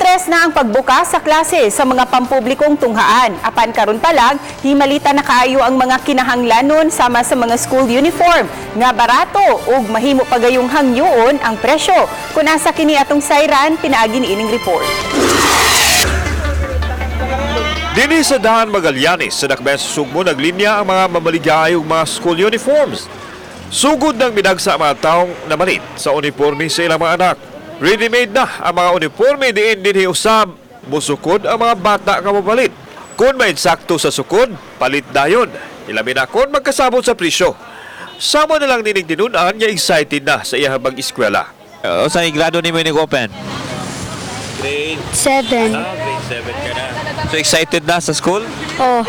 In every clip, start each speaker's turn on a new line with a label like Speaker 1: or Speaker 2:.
Speaker 1: Biyernes na ang pagbukas sa klase sa mga pampublikong tunghaan. Apan karon pa lang, himalita na kaayo ang mga kinahanglanon sama sa mga school uniform nga barato ug mahimo pagayong hangyoon ang presyo. Kung asa kini atong sayran, pinaagi ni ining report.
Speaker 2: Dini sa Dahan Magallanes sa Dakbayan sa Sugbo naglinya ang mga mamaligayong mga school uniforms. Sugod ng minagsa ang mga taong namalit sa uniforme sa ilang mga anak. Ready-made na ang mga uniforme diin dinhi usab musukod ang mga bata nga mapalit. Kung may sakto sa sukod, palit dayon. Ilabi na kung magkasabot sa presyo. Sama na lang nining tinunan niya excited na sa iyang eskwela.
Speaker 3: Saan grado ni mo open?
Speaker 4: Grade
Speaker 5: 7.
Speaker 4: grade 7 ka na.
Speaker 3: So excited na sa school?
Speaker 5: Oh,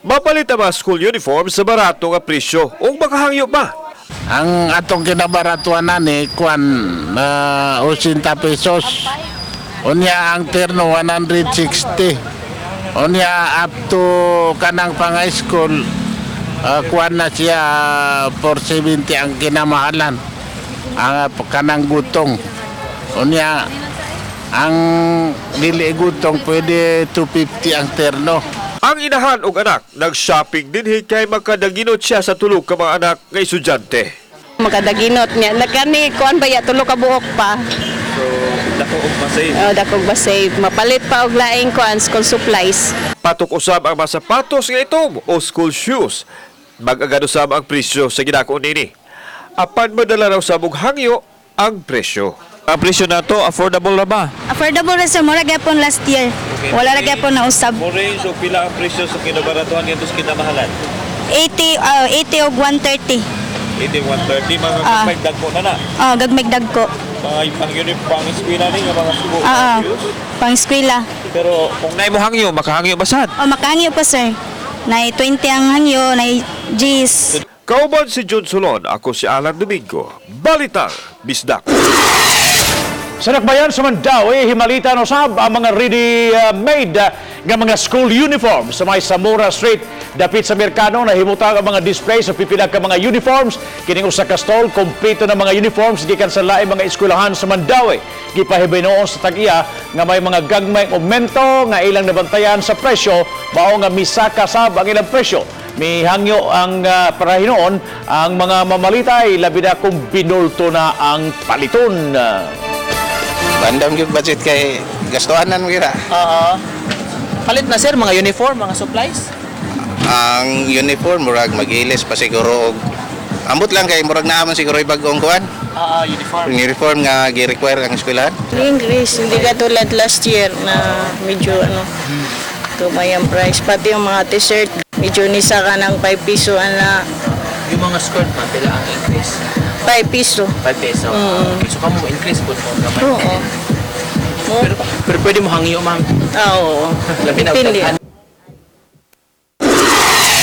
Speaker 2: Mapalit ang mga school uniform sa barato nga presyo o makahangyo pa.
Speaker 6: Ang atong kinabaratuan ni kuan na 80 pesos. Unya ang terno 160. Unya up to kanang pang-high school kuan na siya 470 ang kinamahalan. Ang kanang gutong. Unya ang dili gutong pwede 250 ang terno.
Speaker 2: Ang inahan og anak nag-shopping dinhi kay makadaginot siya sa tulog ka mga anak nga estudyante.
Speaker 7: Makadaginot niya. Nagkani, kuan ba ya, tulo ka buok pa.
Speaker 4: So, dako og masay.
Speaker 7: Dakog ba save. Mapalit pa og laing kuan, school supplies.
Speaker 2: Patok usab ang mga sapatos nga itom o school shoes. Mag-agad usab ang presyo sa ginako nini. Apan madala raw sa hangyo ang presyo.
Speaker 3: Ang presyo na to, affordable na ba?
Speaker 5: affordable rin sir. Mura gyapon last year. Wala ra gyapon na usab.
Speaker 4: Mo range so pila ang presyo sa kinabaratuhan ngadto sa kinamahalan?
Speaker 5: 80 og 130.
Speaker 4: 8130 mga kapag dagko na na.
Speaker 5: Oh, gagmig dagko.
Speaker 4: Mga pang uniform pang eskwela ni nga mga subo.
Speaker 5: Pang eskwela.
Speaker 4: Pero
Speaker 3: Kung naay mo hangyo, makahangyo basad.
Speaker 5: Oh, makahangyo pa sir. Nay 20 ang hangyo, nay G's.
Speaker 2: Kauban si John Solon, ako si Alan Domingo. Balitang Bisdak.
Speaker 8: Sa Dakbayan sa Mandawi, himalita no sab ang mga ready-made nga mga school uniforms sa may Zamora Street. Dapit sa merkado na himutang ang mga display sa pipila ka mga uniforms. Kining usa ka stall, kompleto na mga uniforms gikan sa laing mga eskwelahan sa Mandawi. Gipahibay noon sa tag-iya nga may mga gagmay aumento nga ilang nabantayan sa presyo, mao nga misaka sab ang ilang presyo. Mihangyo ang para hinoon ang mga mamalitay labi na kung binulto na ang paliton.
Speaker 6: Bandam gyud budget kay gastuhanan mo gira.
Speaker 9: Oo. Palit na sir, mga uniform, mga supplies.
Speaker 6: Ang uniform murag mag-ilis pa siguro og ambot lang kay murag naa man siguro ibag-ong kuan.
Speaker 9: Oo, uniform.
Speaker 6: Uniform nga gi-require ang eskwelahan.
Speaker 7: English, hindi ka tulad last year na medyo tumayang price. Pati yung mga t-shirt, medyo nisa ka ng 5 piso na
Speaker 9: Yung mga skirt pa, pila ang increase?
Speaker 7: 5 piso.
Speaker 9: 5 peso. Okay, so kamo increase po mo gamay.
Speaker 7: Oo.
Speaker 9: Pero pwede mo hangyo, ma'am.
Speaker 7: Oo.
Speaker 9: Labi na
Speaker 7: Depende.
Speaker 9: ugdagan.